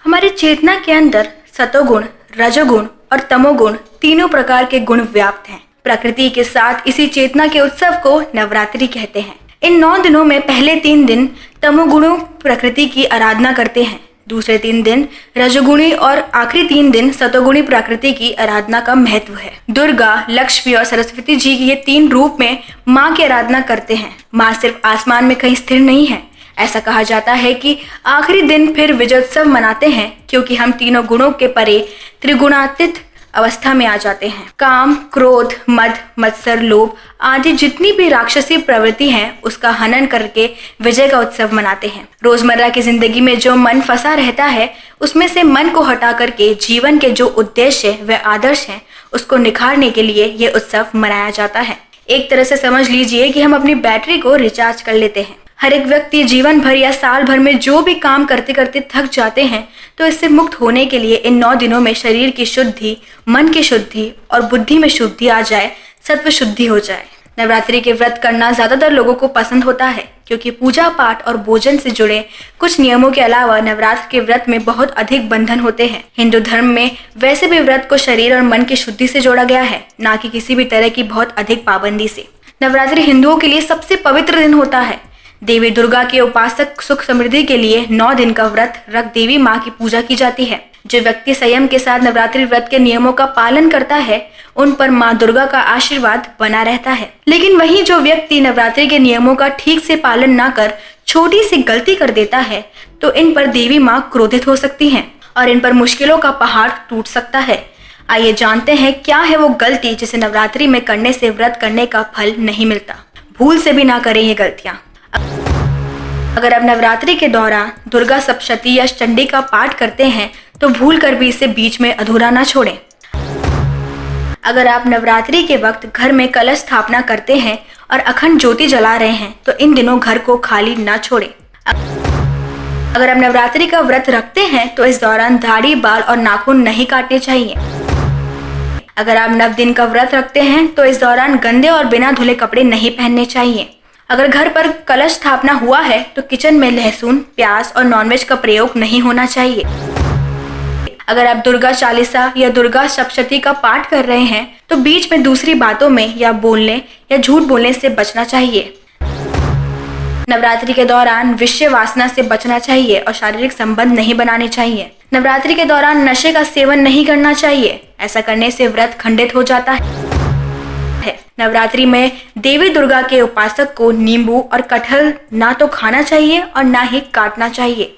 हमारी चेतना के अंदर सतोगुण, रजोगुण और तमोगुण तीनों प्रकार के गुण व्याप्त हैं। प्रकृति के साथ इसी चेतना के उत्सव को नवरात्रि कहते हैं। इन 9 दिनों में पहले 3 दिन तमोगुणों प्रकृति की आराधना करते हैं, दूसरे 3 दिन रजोगुणी और आखिरी 3 दिन सतोगुणी प्रकृति की आराधना का महत्व है। दुर्गा, लक्ष्मी और सरस्वती जी की ये 3 रूप में माँ की आराधना करते हैं। माँ सिर्फ आसमान में कहीं स्थिर नहीं है। ऐसा कहा जाता है कि आखिरी दिन फिर विजयोत्सव मनाते हैं, क्योंकि हम तीनों गुणों के परे त्रिगुणातीत अवस्था में आ जाते हैं। काम, क्रोध, मद, मत्सर, लोभ आदि जितनी भी राक्षसी प्रवृत्ति हैं, उसका हनन करके विजय का उत्सव मनाते हैं। रोजमर्रा की जिंदगी में जो मन फंसा रहता है, उसमें से मन को हटा करके जीवन के जो उद्देश्य व आदर्श हैं, उसको निखारने के लिए ये उत्सव मनाया जाता है। एक तरह से समझ लीजिए कि हम अपनी बैटरी को रिचार्ज कर लेते हैं। हर एक व्यक्ति जीवन भर या साल भर में जो भी काम करते करते थक जाते हैं, तो इससे मुक्त होने के लिए इन 9 दिनों में शरीर की शुद्धि, मन की शुद्धि और बुद्धि में शुद्धि आ जाए, सत्व शुद्धि हो जाए। नवरात्रि के व्रत करना ज्यादातर लोगों को पसंद होता है, क्योंकि पूजा पाठ और भोजन से जुड़े कुछ नियमों के अलावा नवरात्र के व्रत में बहुत अधिक बंधन होते हैं। हिंदू धर्म में वैसे भी व्रत को शरीर और मन की शुद्धि से जोड़ा गया है, ना कि किसी भी तरह की बहुत अधिक पाबंदी से। नवरात्रि हिंदुओं के लिए सबसे पवित्र दिन होता है। देवी दुर्गा के उपासक सुख समृद्धि के लिए 9 दिन का व्रत रख देवी माँ की पूजा की जाती है। जो व्यक्ति संयम के साथ नवरात्रि व्रत के नियमों का पालन करता है, उन पर माँ दुर्गा का आशीर्वाद बना रहता है। लेकिन वहीं जो व्यक्ति नवरात्रि के नियमों का ठीक से पालन न कर छोटी सी गलती कर देता है, तो इन पर देवी माँ क्रोधित हो सकती हैं और इन पर मुश्किलों का पहाड़ टूट सकता है। आइए जानते हैं क्या है वो गलती जिसे नवरात्रि में करने से व्रत करने का फल नहीं मिलता। भूल से भी ना करें ये गलतियां। अगर आप नवरात्रि के दौरान दुर्गा सप्तशती या चंडी का पाठ करते हैं, तो भूल कर भी इसे बीच में अधूरा ना छोड़ें। अगर आप नवरात्रि के वक्त घर में कलश स्थापना करते हैं और अखंड ज्योति जला रहे हैं, तो इन दिनों घर को खाली ना छोड़ें। अगर आप नवरात्रि का व्रत रखते हैं, तो इस दौरान दाढ़ी, बाल और नाखून नहीं काटने चाहिए। अगर आप 9 दिन का व्रत रखते हैं, तो इस दौरान गंदे और बिना धुले कपड़े नहीं पहनने चाहिए। अगर घर पर कलश स्थापना हुआ है, तो किचन में लहसुन, प्याज और नॉनवेज का प्रयोग नहीं होना चाहिए। अगर आप दुर्गा चालीसा या दुर्गा सप्तशती का पाठ कर रहे हैं, तो बीच में दूसरी बातों में या बोलने या झूठ बोलने से बचना चाहिए। नवरात्रि के दौरान विषय वासना से बचना चाहिए और शारीरिक संबंध नहीं बनाने चाहिए। नवरात्रि के दौरान नशे का सेवन नहीं करना चाहिए। ऐसा करने से व्रत खंडित हो जाता है। नवरात्रि में देवी दुर्गा के उपासक को नींबू और कटहल ना तो खाना चाहिए और ना ही काटना चाहिए।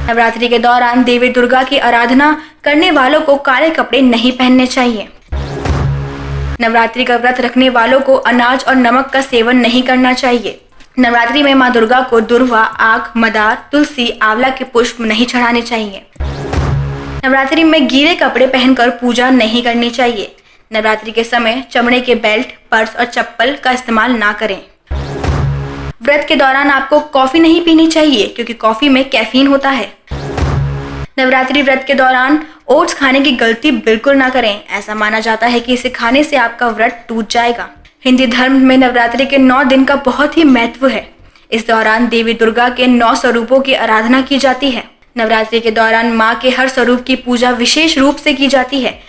नवरात्रि के दौरान देवी दुर्गा की आराधना करने वालों को काले कपड़े नहीं पहनने चाहिए। नवरात्रि का व्रत रखने वालों को अनाज और नमक का सेवन नहीं करना चाहिए। नवरात्रि में माँ दुर्गा को दुर्वा, आक, मदार, तुलसी, आंवला के पुष्प नहीं चढ़ाने चाहिए। नवरात्रि में गीले कपड़े पहनकर पूजा नहीं करनी चाहिए। नवरात्रि के समय चमड़े के बेल्ट, पर्स और चप्पल का इस्तेमाल ना करें। व्रत के दौरान आपको कॉफी नहीं पीनी चाहिए, क्योंकि कॉफी में कैफीन होता है। नवरात्रि व्रत के दौरान ओट्स खाने की गलती बिल्कुल ना करें। ऐसा माना जाता है कि इसे खाने से आपका व्रत टूट जाएगा। हिंदी धर्म में नवरात्रि के 9 दिन का बहुत ही महत्व है। इस दौरान देवी दुर्गा के 9 स्वरूपों की आराधना की जाती है। नवरात्रि के दौरान माँ के हर स्वरूप की पूजा विशेष रूप से की जाती है।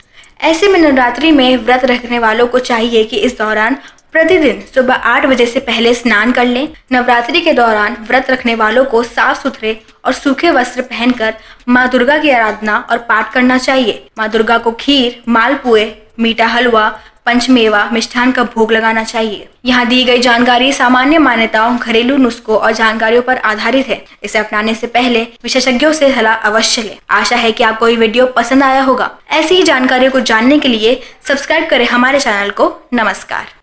ऐसे में नवरात्रि में व्रत रखने वालों को चाहिए कि इस दौरान प्रतिदिन सुबह 8 बजे से पहले स्नान कर लें। नवरात्रि के दौरान व्रत रखने वालों को साफ सुथरे और सूखे वस्त्र पहनकर माँ दुर्गा की आराधना और पाठ करना चाहिए। माँ दुर्गा को खीर, मालपुए, मीठा हलवा, पंचमेवा, मिष्ठान का भोग लगाना चाहिए। यहाँ दी गई जानकारी सामान्य मान्यताओं, घरेलू नुस्खों और जानकारियों पर आधारित है। इसे अपनाने से पहले विशेषज्ञों से सलाह अवश्य लें। आशा है कि आपको ये वीडियो पसंद आया होगा। ऐसी ही जानकारियों को जानने के लिए सब्सक्राइब करें हमारे चैनल को। नमस्कार।